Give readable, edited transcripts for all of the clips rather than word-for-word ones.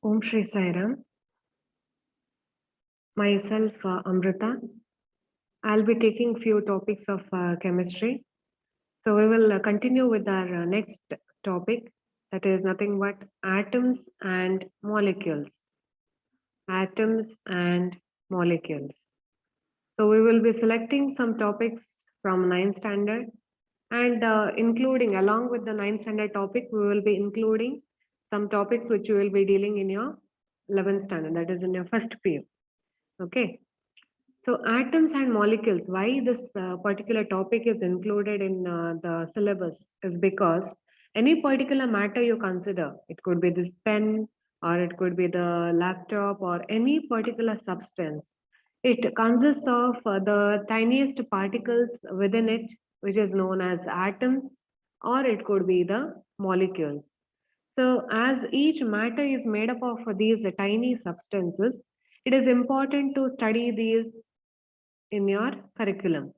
Om Shri Sairam. Myself, Amrita. I'll be taking few topics of chemistry. So we will continue with our next topic, that is nothing but atoms and molecules. Atoms and molecules. So we will be selecting some topics from 9th standard and including along with the 9th standard topic, we will be including some topics which you will be dealing in your 11th standard, that is in your first PU. Okay. So atoms and molecules, why this particular topic is included in the syllabus is because any particular matter you consider, it could be this pen or it could be the laptop or any particular substance, it consists of the tiniest particles within it, which is known as atoms, or it could be the molecules. So as each matter is made up of these tiny substances, it is important to study these in your curriculum.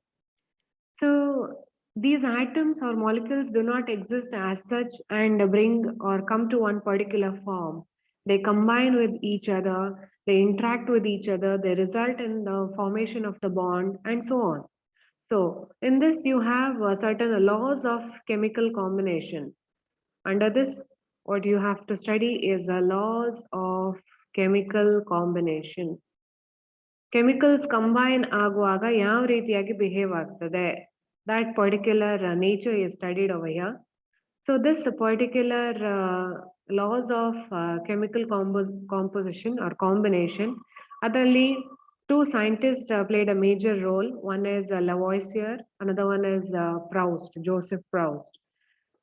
So these atoms or molecules do not exist as such and bring or come to one particular form. They combine with each other, they interact with each other, they result in the formation of the bond, and so on. So in this, you have certain laws of chemical combination. Under this, what you have to study is the laws of chemical combination. Chemicals combine ಆಗುವಾಗ ಯಾವ ರೀತಿಯಾಗಿ behave ಆಗ್ತದೆ, that particular nature is studied over here. So this particular laws of chemical composition or combination, adರಲ್ಲಿ two scientists played a major role. One is Lavoisier, another one is Proust, Joseph Proust.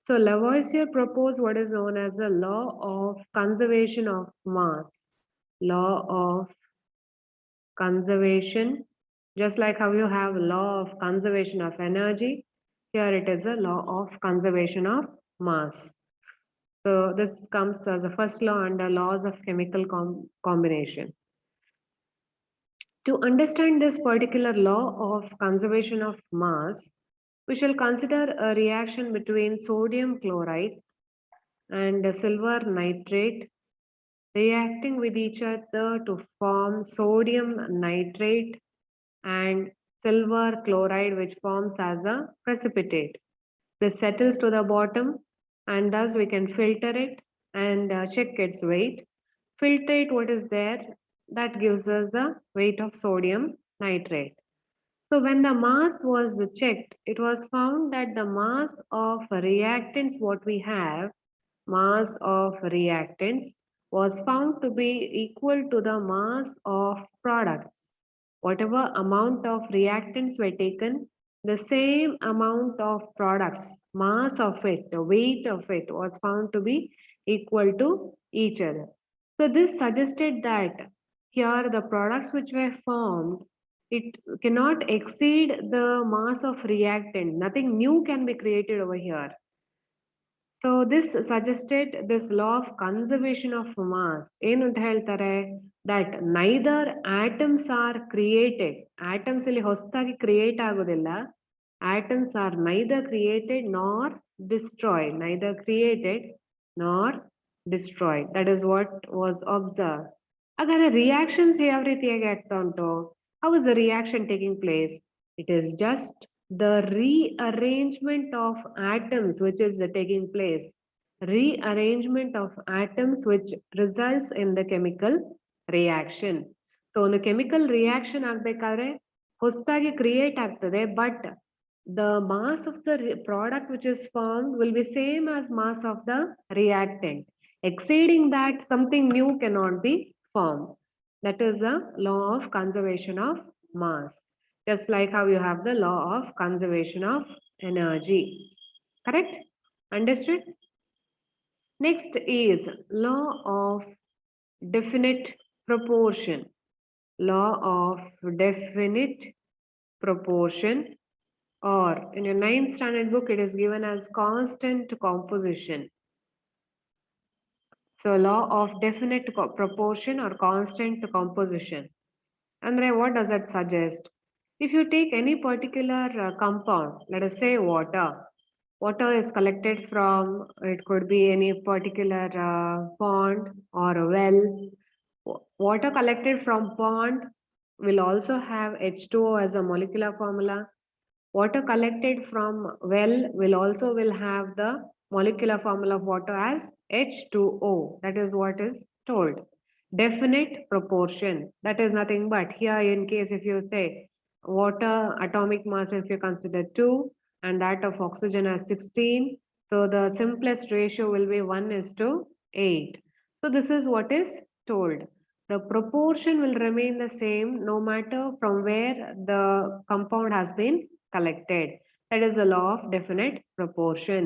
So Lavoisier proposed what is known as the law of conservation of mass. Law of conservation, just like how you have law of conservation of energy, here it is a law of conservation of mass. So this comes as the first law under laws of chemical combination. To understand this particular law of conservation of mass, we shall consider a reaction between sodium chloride and silver nitrate reacting with each other to form sodium nitrate and silver chloride, which forms as a precipitate. This settles to the bottom and thus we can filter it and check its weight. Filtrate what is there, that gives us the weight of sodium nitrate. So when the mass was checked, it was found that the mass of reactants, what we have, mass of reactants was found to be equal to the mass of products. Whatever amount of reactants were taken, the same amount of products, mass of it, the weight of it was found to be equal to each other. So this suggested that here the products which were formed, it cannot exceed the mass of reactant. Nothing new can be created over here. So this suggested this law of conservation of mass. ಏನು ಅಂತ ಹೇಳ್ತಾರೆ, that neither atoms are created. Atoms ಇಲ್ಲಿ ಹೊಸದಾಗಿ create ಆಗೋದಿಲ್ಲ. Atoms are neither created nor destroyed. Neither created nor destroyed. That is what was observed. ಹಾಗಾದ್ರೆ reactions ಯಾವ ರೀತಿಯಾಗಿ ಆಗ್ತಾ ಉಂಟು? How is the reaction taking place? It is just the rearrangement of atoms which is taking place. Rearrangement of atoms which results in the chemical reaction. So the chemical reaction ಆಗ್ಬೇಕಾದ್ರೆ ಹೊಸದಾಗಿ create ಆಗ್ತದೆ, but the mass of the product which is formed will be same as mass of the reactant. Exceeding that, something new cannot be formed. That is the law of conservation of mass. Just like how you have the law of conservation of energy. Correct? Understood? Next is law of definite proportion. Law of definite proportion, or in your 9th standard book, it is given as constant composition. So law of definite proportion or constant composition. And what does that suggest? If you take any particular compound, let us say water, Water is collected from, it could be any particular pond or a well. Water collected from pond will also have H2O as a molecular formula. Water collected from well will have the molecular formula of water as H2O. That is what is told. Definite proportion. That is nothing but here in case if you say water atomic mass, if you consider 2 and that of oxygen as 16. So the simplest ratio will be 1:8. So this is what is told. The proportion will remain the same no matter from where the compound has been collected. That is the law of definite proportion.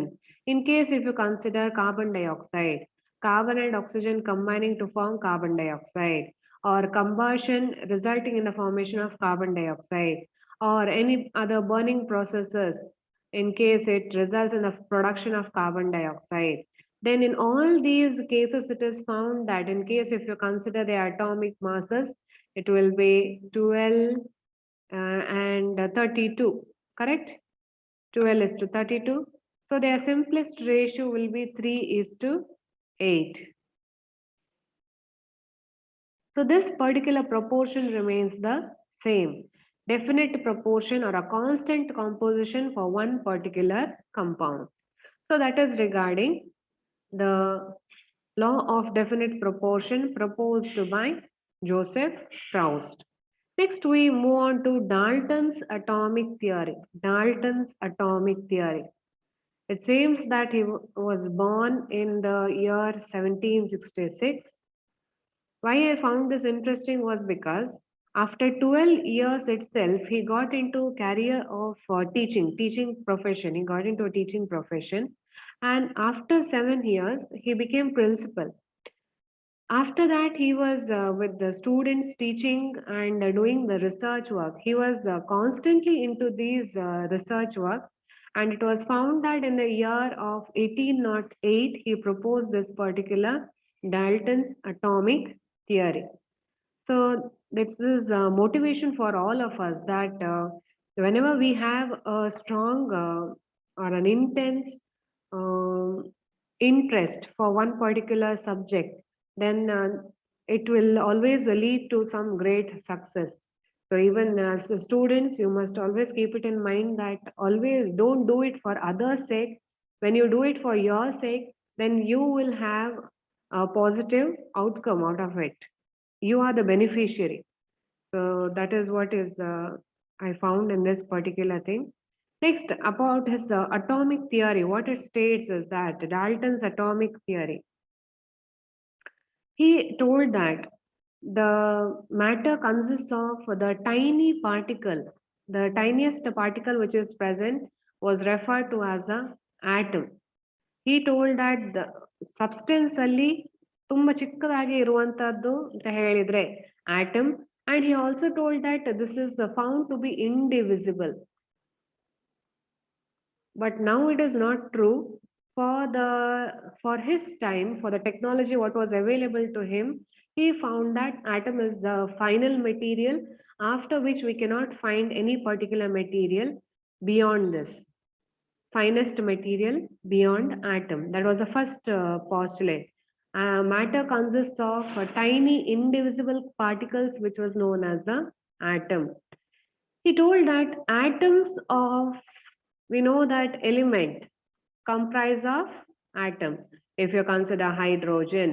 In case if you consider carbon dioxide, carbon and oxygen combining to form carbon dioxide, or combustion resulting in the formation of carbon dioxide, or any other burning processes, in case it results in the production of carbon dioxide, then in all these cases it is found that in case if you consider the atomic masses, it will be 12 and 32, correct? 12 is to 32. So their simplest ratio will be 3:8. So this particular proportion remains the same. Definite proportion or a constant composition for one particular compound. So that is regarding the law of definite proportion proposed by Joseph Proust. Next, we move on to Dalton's atomic theory. Dalton's atomic theory. It seems that he was born in the year 1766. Why I found this interesting was because after 12 years itself, he got into career of teaching profession. He got into a teaching profession, and after 7 years, he became principal. After that, he was with the students teaching and doing the research work. He was constantly into these research work, and it was found that in the year of 1808, he proposed this particular Dalton's atomic theory. So this is motivation for all of us that whenever we have a strong or an intense uh, interest for one particular subject, then it will always lead to some great success. So even as the students, you must always keep it in mind that always don't do it for others' sake. When you do it for your sake, then you will have a positive outcome out of it. You are the beneficiary. So that is what is I found in this particular thing. Next, about his atomic theory, what it states is that Dalton's atomic theory. He told that the matter consists of the tiny particle. The tiniest particle which is present was referred to as a atom. He told that the substance ಅಲ್ಲಿ ತುಂಬಾ ಚಿಕ್ಕದಾಗಿ ಇರುವಂತದ್ದು ಅಂತ ಹೇಳಿದ್ರೆ atom, and he also told that this is found to be indivisible. But now it is not true. For his time, for the technology what was available to him, he found that atom is the final material after which we cannot find any particular material beyond this. Finest material beyond atom. That was the first postulate. Matter consists of tiny indivisible particles which was known as the atom. He told that atoms of, we know that element comprise of atom. If you consider hydrogen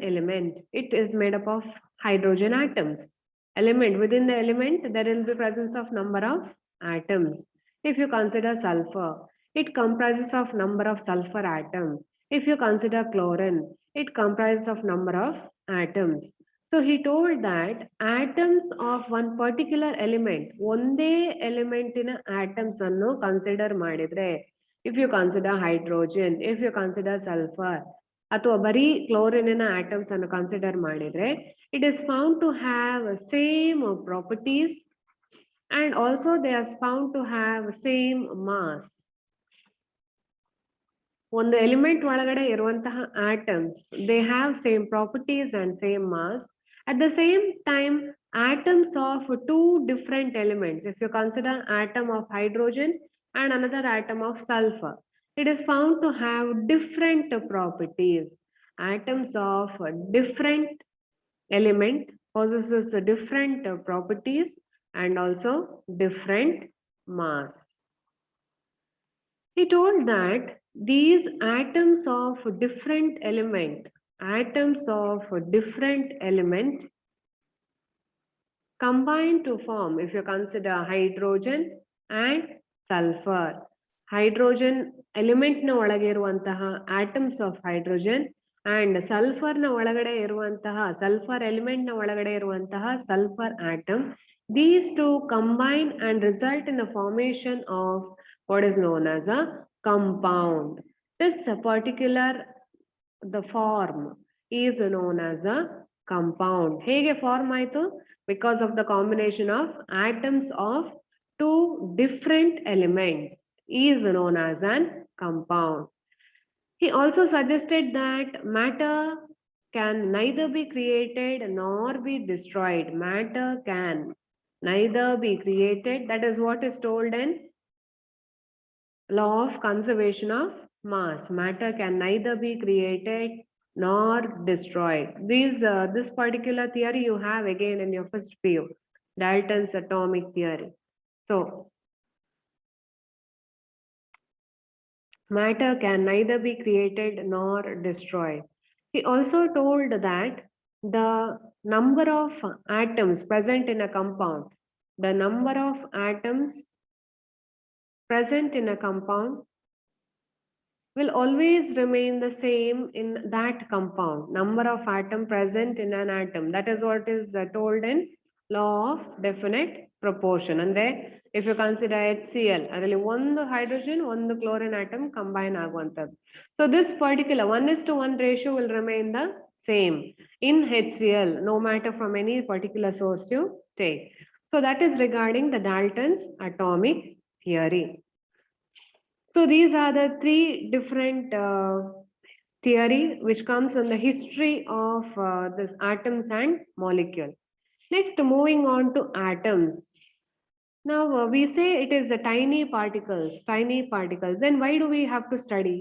element, it is made up of hydrogen atoms. Element, within the element there will be presence of number of atoms. If you consider sulfur, it comprises of number of sulfur atoms. If you consider chlorine, it comprises of number of atoms. So he told that atoms of one particular element, ಒಂದೇ ಎಲಿಮೆಂಟಿನ atoms ಅನ್ನು consider ಮಾಡಿದ್ರೆ, if you consider hydrogen, if you consider sulfur, ಅಥವಾ ಬರೀ ಕ್ಲೋರಿನಿನ atoms ಅನ್ನು consider ಮಾಡಿದ್ರೆ, it is found to have same properties and also they are found to have same mass. ಒಂದು element ಒಳಗಡೆ ಇರುವಂತಹ atoms, they have same properties and same mass. At the same time, atoms of two different elements, if you consider atom of hydrogen, and another atom of sulfur. It is found to have different properties. Atoms of different element possesses different properties and also different mass. He told that these atoms of different element combine to form, if you consider hydrogen and sulfur. Hydrogen element na ಒಳಗೆ ಇರುವಂತಹ atoms of hydrogen and sulfur ನ ಒಳಗಡೆ ಇರುವಂತಹ sulfur element ನ ಒಳಗಡೆ ಇರುವಂತಹ sulfur atom, these two combine and result in the formation of what is known as a compound. This particular the form is known as a compound. ಹೇಗೆ form ಆಯಿತು? Because of the combination of atoms of two different elements is known as an compound. He also suggested that matter can neither be created nor be destroyed. Matter can neither be created. That is what is told in law of conservation of mass. Matter can neither be created nor destroyed. This particular theory you have again in your first PU, Dalton's atomic theory. So, matter can neither be created nor destroyed. He also told that the number of atoms present in a compound, the number of atoms present in a compound will always remain the same in that compound. Number of atom present in an atom. That is what is told in law of definite proportion. And there, if you consider HCl, adali one hydrogen, one chlorine atom combine aguantad. So this particular 1:1 ratio will remain the same in HCl, no matter from any particular source you take. So that is regarding the Dalton's atomic theory. So these are the three different theory which comes in the history of this atoms and molecule. Next, moving on to atoms. Now we say it is the tiny particles. Then why do we have to study?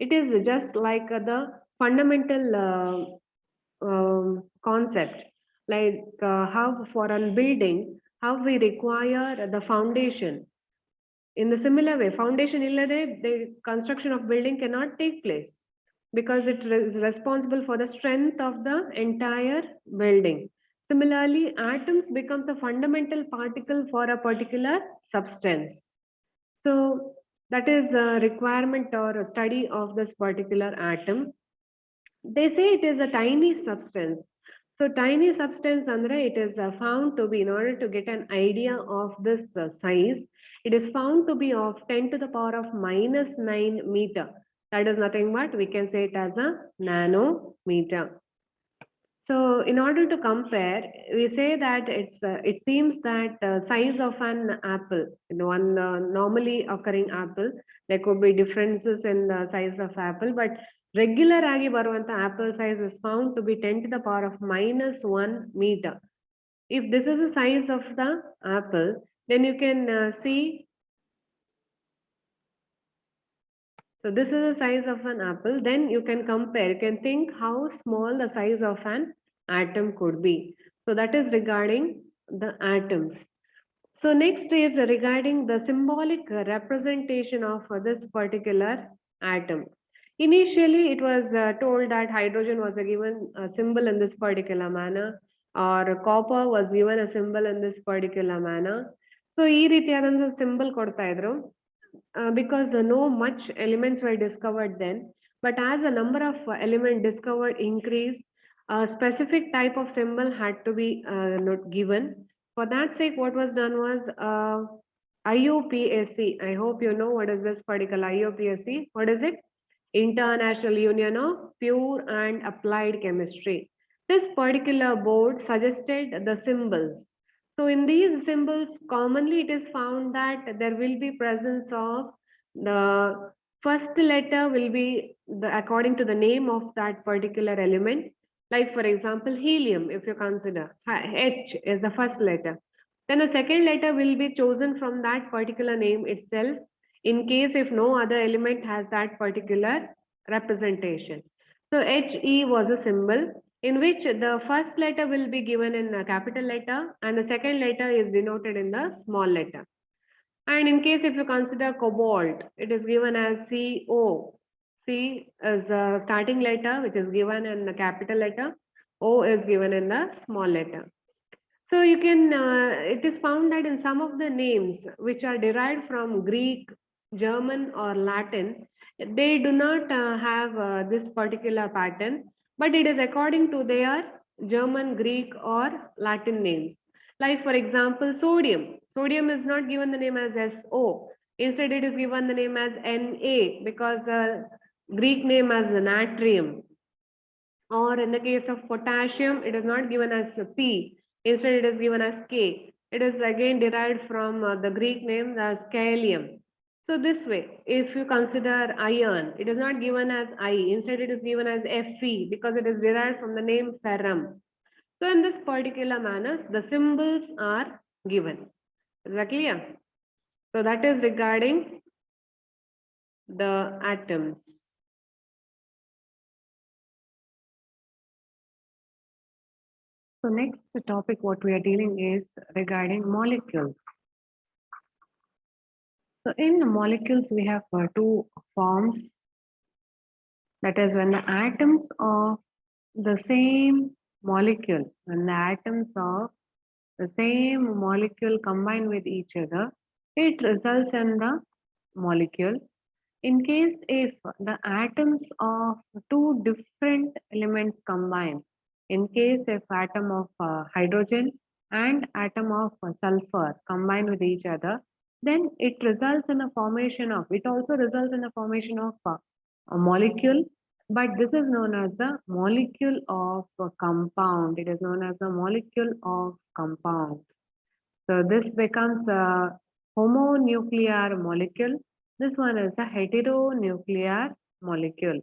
It is just like the fundamental concept, like how for a building, how we require the foundation. In the similar way, foundation illade, the construction of building cannot take place because it is responsible for the strength of the entire building. Similarly, atoms becomes a fundamental particle for a particular substance. So that is a requirement or a study of this particular atom. They say it is a tiny substance. So tiny substance andre it is found to be, in order to get an idea of this size, it is found to be of 10 to the power of -9 meter. That is nothing but we can say it as a nanometer. So in order to compare, we say that it seems that size of an apple, one normally occurring apple, there could be differences in the size of apple, but regular agi baruvanta apple size is found to be 10 to the power of -1 meter. If this is the size of the apple, then you can see. So this is the size of an apple. Then you can compare, you can think how small the size of an atom could be. So that is regarding the atoms. So next is regarding the symbolic representation of this particular atom. Initially, it was told that hydrogen was given a symbol in this particular manner, or copper was given a symbol in this particular manner. So ಈ ರೀತಿಯಾದಂಥ symbol ಕೊಡ್ತಾ ಇದ್ರು. Because no much elements were discovered then, but as a number of elements discovered increased, a specific type of symbol had to be not given. For that sake, what was done was IUPAC. I hope you know what is this particular IUPAC. What is it? International Union of Pure and Applied Chemistry. This particular board suggested the symbols. So in these symbols, commonly it is found that there will be presence of the first letter will be according to the name of that particular element. Like for example, helium, if you consider, H is the first letter. then a second letter will be chosen from that particular name itself in case if no other element has that particular representation. So HE was a symbol in which the first letter will be given in a capital letter and the second letter is denoted in the small letter. And in case if you consider cobalt, it is given as CO. C is the starting letter which is given in the capital letter. O is given in the small letter. So you can, it is found that in some of the names which are derived from Greek, German or Latin, they do not have this particular pattern, but it is according to their German, Greek or Latin names. Like for example, sodium. Sodium is not given the name as SO. Instead, it is given the name as Na because Greek name as natrium. Or in the case of potassium, it is not given as P. Instead, it is given as K. It is again derived from the Greek name as kalium. So this way, if you consider iron, it is not given as I. Instead, it is given as Fe because it is derived from the name ferrum. So in this particular manner, the symbols are given. Is that clear? So that is regarding the atoms. So next topic what we are dealing is regarding molecules. So in molecules we have two forms. That is when the atoms of the same molecule, when the atoms of the same molecule combine with each other, it results in the molecule. In case if the atoms of two different elements combine, in case if atom of hydrogen and atom of sulfur combine with each other, then it results in a formation of, it also results in a formation of a molecule, but this is known as the molecule of a compound. It is known as the molecule of compound. So this becomes a homonuclear molecule. This one is a heteronuclear molecule.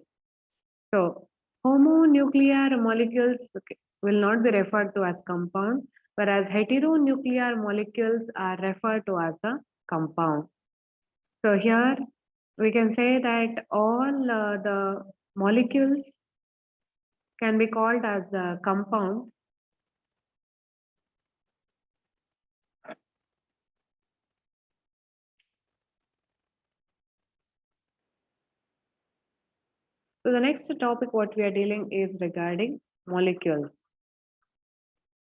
So homonuclear molecules will not be referred to as compound, whereas heteronuclear molecules are referred to as a compound. So here we can say that all the molecules can be called as a compound. So the next topic what we are dealing is regarding molecules.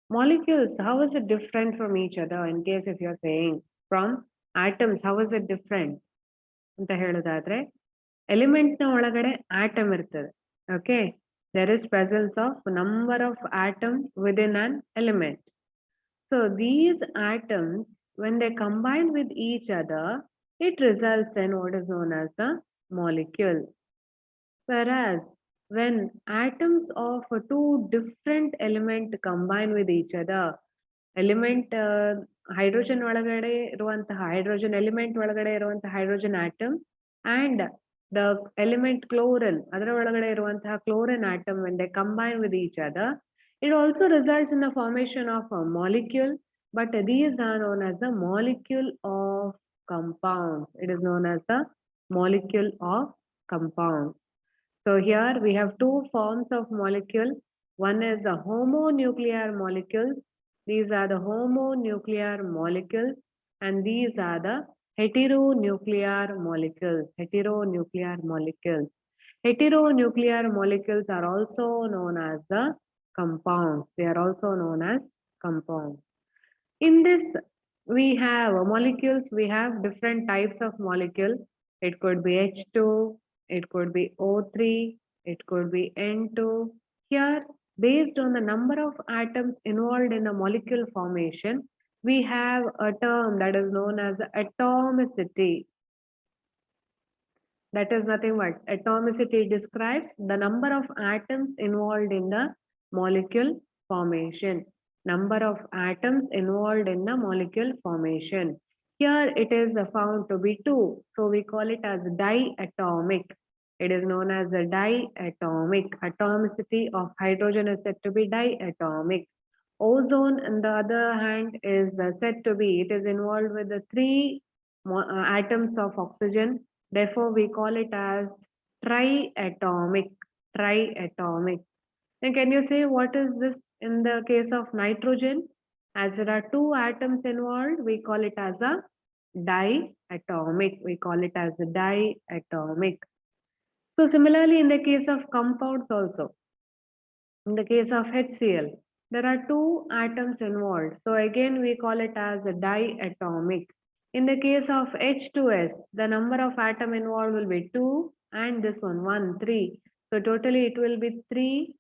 Molecules, how is it different from each other? In case if you're saying from atoms, how is it different? ಅಂತ ಹೇಳೋದಾದ್ರೆ element ನ ಒಳಗಡೆ atom ಇರ್ತದೆ. Okay, there is presence of number of atoms within an element. So these atoms, when they combine with each other, it results in what is known as the molecule. Whereas when atoms of two different elements combine with each other, element hydrogen ಒಳಗಡೆ ಇರುವಂತಹ hydrogen element ಒಳಗಡೆ ಇರುವಂತಹ hydrogen atom and the element chlorine ಅದರ ಒಳಗಡೆ ಇರುವಂತಹ chlorine atom, when they combine with each other, it also results in the formation of a molecule, but these are known as the molecule of compounds. It is known as the molecule of compounds. So here we have two forms of molecule. One is the homonuclear molecules. These are the homonuclear molecules, and these are the heteronuclear molecules. Heteronuclear molecules. Heteronuclear molecules are also known as the compounds. They are also known as compounds. In this, we have molecules. We have different types of molecule. It could be H2. It could be O3, it could be N2. Here, based on the number of atoms involved in a molecule formation, we have a term that is known as atomicity. That is nothing but atomicity describes the number of atoms involved in the molecule formation. Number of atoms involved in the molecule formation. Here it is found to be 2. So we call it as diatomic. It is known as a diatomic. Atomicity of hydrogen is said to be diatomic. Ozone, on the other hand, is said to be, it is involved with the three atoms of oxygen. Therefore, we call it as triatomic. Triatomic. Then can you say what is this in the case of nitrogen? As there are two atoms involved, we call it as a diatomic. We call it as a diatomic. So similarly, in the case of compounds also, in the case of HCl, there are two atoms involved. So again, we call it as a diatomic. In the case of H2S, the number of atom involved will be 2 and this one, 3. So totally it will be 3.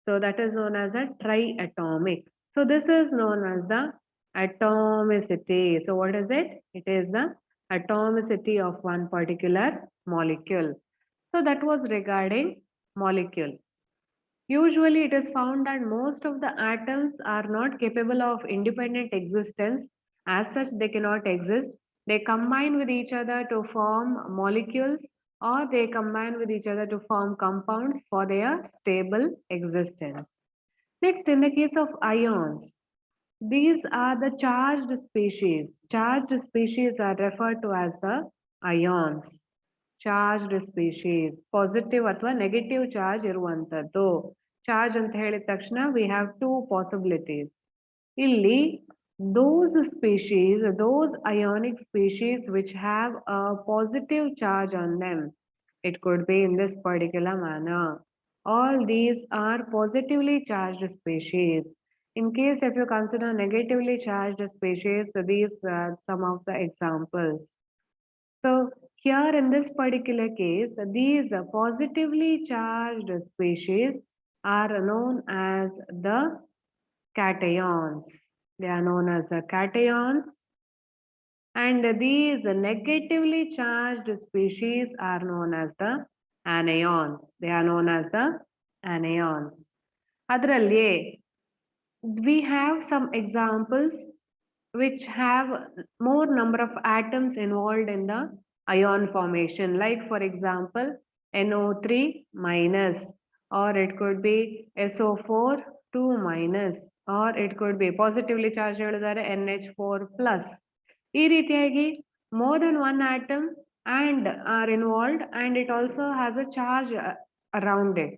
So that is known as a triatomic. So this is known as the atomicity. So what is it? It is the atomicity of one particular molecule. So that was regarding molecule. Usually, it is found that most of the atoms are not capable of independent existence. As such, they cannot exist. They combine with each other to form molecules, or they combine with each other to form compounds for their stable existence. Next, in the case of ions, these are the charged species. Charged species are referred to as the ions. Charged species, positive ಅಥವಾ negative charge ಇರುವಂತದ್ದು. Charge ಅಂತ ಹೇಳಿದ ತಕ್ಷಣ we have two possibilities. ಇಲ್ಲಿ those species, those ionic species which have a positive charge on them, it could be in this particular manner. All these are positively charged species. In case if you consider negatively charged species, so these are some of the examples. So here in this particular case, these positively charged species are known as the cations. They are known as the cations. And these negatively charged species are known as the anions. They are known as the anions. Adralli, we have some examples which have more number of atoms involved in the ion formation, like for example NO3 minus, or it could be SO4 2 minus, or it could be positively charged NH4 plus. ಈ ರೀತಿಯಾಗಿ more than one atom and are involved, and it also has a charge around it.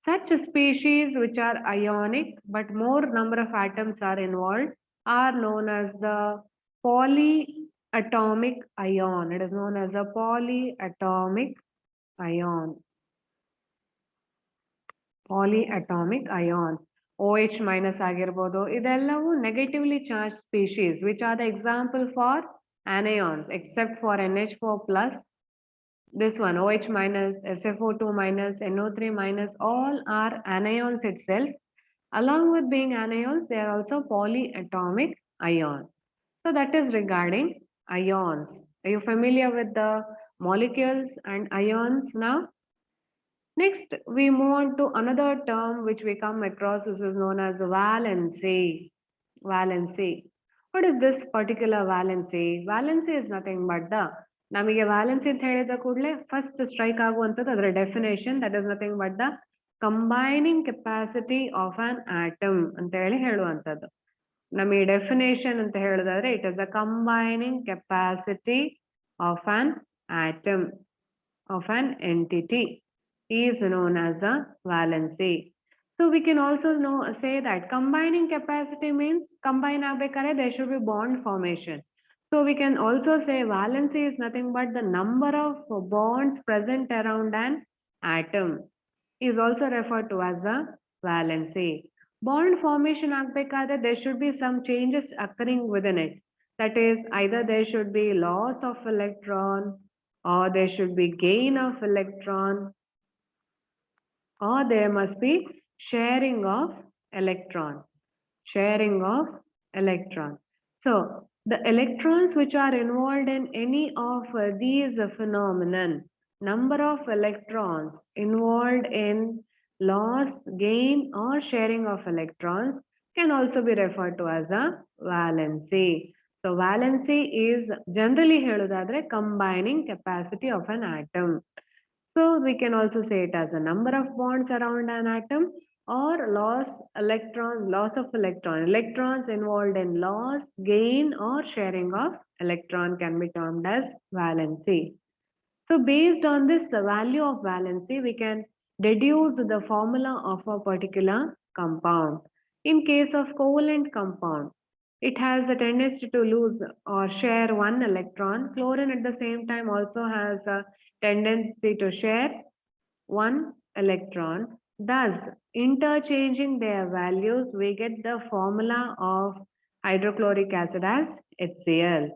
Such species which are ionic but more number of atoms are involved are known as the polyatomic ion. It is known as a polyatomic ion. Polyatomic ion. OH minus ಆಗಿರ್ಬೋದು, ಇದೆಲ್ಲವೂ negatively charged species, which are the example for anions, except for NH4 plus. This one, OH minus, SFO2 minus, NO3 minus, all are anions itself. Along with being anions, they are also polyatomic ion. So that is regarding ions. Are you familiar with the molecules and ions now? Next, we move on to another term which we come across. This is known as valency. Valency. What is this particular valency? Valency is nothing but the ನಮಗೆ valency ಅಂತ ಹೇಳಿದ ಕೂಡಲೇ first strike ಆಗುವಂಥದ್ದು ಅದರ definition, that is nothing but the combining capacity of on atom ಅಂತ ಹೇಳಿ ಹೇಳುವಂಥದ್ದು. ನಮಗೆ ಡೆಫಿನೇಷನ್ ಅಂತ ಹೇಳೋದಾದ್ರೆ it is the combining capacity of on atom, of on entity is known as a valency. So we can also say that combining capacity means combine agಬೇಕಾದ್ರೆ there should be bond formation. So we can also say valency is nothing but the number of bonds present around an atom is also referred to as a valency. Bond formation agಬೇಕಾದ್ರೆ there should be some changes occurring within it. That is, either there should be loss of electron, or there should be gain of electron, or there must be sharing of electron. Sharing of electron. So the electrons which are involved in any of these phenomenon, number of electrons involved in loss, gain, or sharing of electrons can also be referred to as a valency. So valency is generally ಹೇಳೋದಾದ್ರೆ combining capacity of an atom. So we can also say it as a number of bonds around an atom, or loss of electrons involved in loss, gain or sharing of electron can be termed as valency. So based on this value of valency, we can deduce the formula of a particular compound. In case of covalent compound, it has a tendency to lose or share one electron. Chlorine at the same time also has a tendency to share one electron. Thus, interchanging their values, we get the formula of hydrochloric acid as HCl.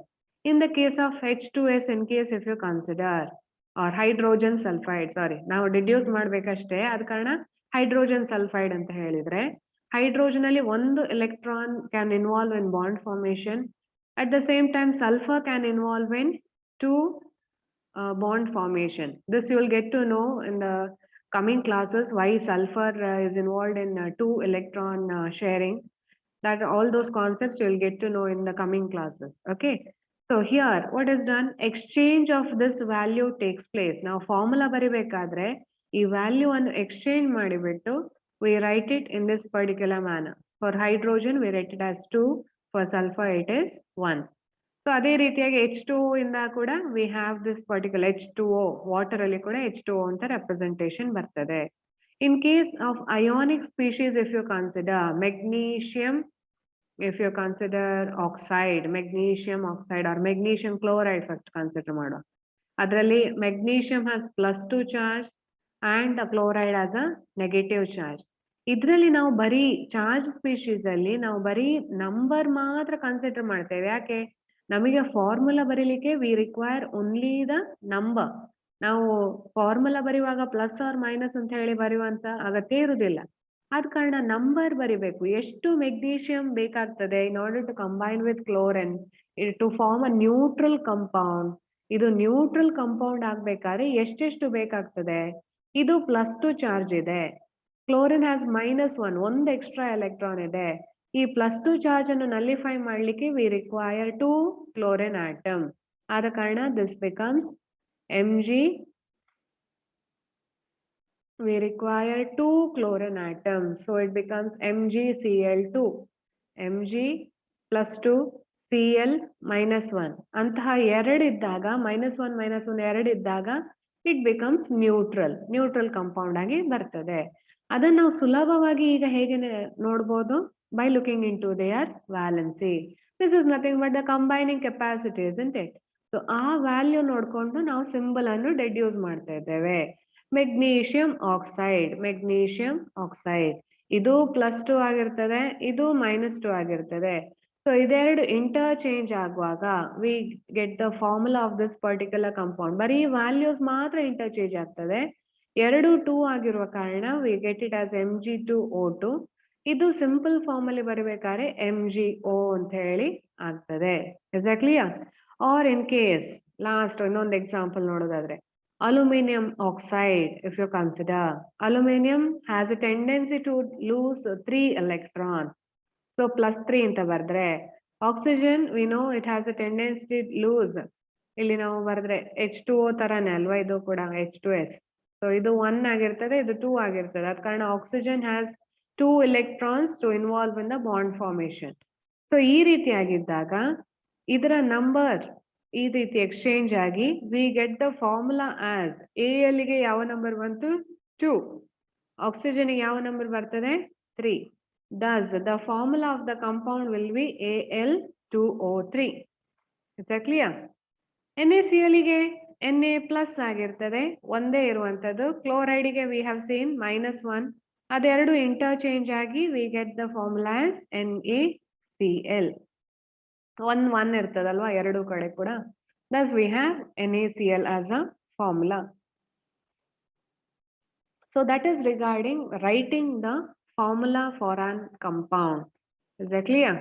In the case of H2S, in case if you consider, or hydrogen sulfide, sorry, ನಾವು ಡಿಡ್ಯೂಸ್ ಮಾಡ್ಬೇಕಷ್ಟೇ, ಆದ ಕಾರಣ hydrogen sulphide ಅಂತ ಹೇಳಿದ್ರೆ, hydrogen ಅಲ್ಲಿ ಒಂದು electron can involve in bond formation. At the same time, sulfur can involve in two bond formation. This you will get to know in the coming classes why sulfur is involved in two electron sharing. That all those concepts you will get to know in the coming classes. Okay. So here what is done? Exchange of this value takes place. Now formula ಬರಿಬೇಕಾದ್ರೆ ಈ value ಅನ್ನು exchange ಮಾಡಿಬಿಟ್ಟು we write it in this particular manner. For hydrogen we write it as 2, for sulfur it is 1. So ಅದೇ ರೀತಿಯಾಗಿ H2O ಇಂದ ಕೂಡ we have this particular H2O, water ಅಲ್ಲಿ ಕೂಡ H2O ಅಂತ ರೆಪ್ರೆಸೆಂಟೇಷನ್ ಬರ್ತದೆ. In case of ionic species if you consider magnesium, if you consider oxide, magnesium oxide or magnesium chloride first consider ಮಾಡೋ. ಅದರಲ್ಲಿ magnesium has +2 charge and chloride has a negative charge. ಇದರಲ್ಲಿ ನಾವು ಬರೀ charge species ಅಲ್ಲಿ ನಾವು ಬರೀ number ಮಾತ್ರ consider ಮಾಡ್ತೇವೆ. ಯಾಕೆ? ನಮಗೆ ಫಾರ್ಮುಲಾ ಬರೀಲಿಕ್ಕೆ we require only the number. ನಾವು ಫಾರ್ಮುಲಾ ಬರೆಯುವಾಗ ಪ್ಲಸ್ ಆರ್ ಮೈನಸ್ ಅಂತ ಹೇಳಿ ಬರೆಯುವಂತ ಅಗತ್ಯ ಇರುವುದಿಲ್ಲ. ಆದ ಕಾರಣ ನಂಬರ್ ಬರಿಬೇಕು. ಎಷ್ಟು ಮೆಗ್ನೀಷಿಯಂ ಬೇಕಾಗ್ತದೆ in order to combine with chlorine to form a neutral compound. ಇದು ನ್ಯೂಟ್ರಲ್ ಕಂಪೌಂಡ್ ಆಗ್ಬೇಕಾದ್ರೆ ಎಷ್ಟೆಷ್ಟು ಬೇಕಾಗ್ತದೆ? ಇದು +2 ಚಾರ್ಜ್ ಇದೆ, ಕ್ಲೋರಿನ್ ಹ್ಯಾಸ್ -1, ಒಂದು ಎಕ್ಸ್ಟ್ರಾ ಎಲೆಕ್ಟ್ರಾನ್ ಇದೆ. ಈ +2 ಚಾರ್ಜ್ ಅನ್ನು ನಲ್ಲಿಫೈ ಮಾಡಲಿಕ್ಕೆ ವಿ ರಿಕ್ವೈರ್ 2 ಕ್ಲೋರಿನ್ ಆಟಮ್. ಆದ ಕಾರಣ this becomes Mg. We require 2 chlorine atoms, so it becomes MgCl2. Mg +2 Cl -1 ಅಂತಹ ಎರಡು ಇದ್ದಾಗ -1 -1 ಎರಡು ಇದ್ದಾಗ ಇಟ್ ಬಿಕಮ್ಸ್ ನ್ಯೂಟ್ರಲ್ ಕಂಪೌಂಡ್ ಆಗಿ ಬರ್ತದೆ. ಅದನ್ನ ನಾವು ಸುಲಭವಾಗಿ ಈಗ ಹೇಗೆ ನೋಡ್ಬೋದು? by looking into their valency. This is nothing but the combining capacity, isn't it? So ಆ ವ್ಯಾಲ್ಯೂ ನೋಡ್ಕೊಂಡು ನಾವು ಸಿಂಬಲ್ ಅನ್ನು ಡೆಡ್ಯೂಸ್ ಮಾಡ್ತಾ ಇದ್ದೇವೆ. ಮೆಗ್ನೀಷಿಯಂ ಆಕ್ಸೈಡ್ ಇದು +2 ಆಗಿರ್ತದೆ, ಇದು -2 ಆಗಿರ್ತದೆ. ಸೊ ಇದೆರಡು ಇಂಟರ್ಚೇಂಜ್ ಆಗುವಾಗ we get the formula of this particular compound. ಬರೀ ವ್ಯಾಲ್ಯೂಸ್ ಮಾತ್ರ ಇಂಟರ್ಚೇಂಜ್ ಆಗ್ತದೆ. ಎರಡು 2 ಆಗಿರುವ ಕಾರಣ we get it as Mg2O2. ಇದು ಸಿಂಪಲ್ ಫಾರ್ಮ್ ಅಲ್ಲಿ ಬರಬೇಕಾದ್ರೆ MgO ಅಂತ ಹೇಳಿ ಆಗ್ತದೆ. Exactly. Or in case last ಇನ್ನೊಂದು ಎಕ್ಸಾಂಪಲ್ ನೋಡೋದಾದ್ರೆ aluminium oxide. If you consider aluminium has a tendency to lose 3 electron. So +3 ಅಂತ ಬರೆದ್ರೆ oxygen we know it has a tendency lose, ಇಲ್ಲಿ ನಾವು ಬರೆದ್ರೆ H2O ತರಾನೇ ಅಲ್ವಾ ಇದು ಕೂಡ H2S. ಸೊ ಇದು 1 ಆಗಿರ್ತದೆ, ಇದು 2 ಆಗಿರ್ತದೆ. ಅದ ಕಾರಣ oxygen has 2 electrons to involve in the bond formation. So ಈ ರೀತಿಯಾಗಿದ್ದಾಗ ಇದರ ನಂಬರ್ ಈ ರೀತಿ ಎಕ್ಸ್ಚೇಂಜ್ ಆಗಿ we get the formula as AL ಗೆ ಯಾವ ನಂಬರ್ ಬಂತು? 2. ಆಕ್ಸಿಜನ್ ಯಾವ ನಂಬರ್ ಬರ್ತದೆ? 3. Thus the formula of the compound will be Al2O3. Is that clear? NaCl ಗೆ Na+ ಆಗಿರ್ತದೆ, ಒಂದೇ ಇರುವಂತದ್ದು. ಕ್ಲೋರೈಡ್ ಗೆ ವಿ ಹ್ಯಾವ್ ಸೀನ್ -1. ಅದೆರಡು ಇಂಟರ್ಚೇಂಜ್ ಆಗಿ we get the formula as NaCl. 1 ಇರ್ತದಲ್ವಾ ಎರಡು ಕಡೆ ಕೂಡ. Thus we have NaCl as a formula. So that is regarding writing the formula for an compound. Is that clear?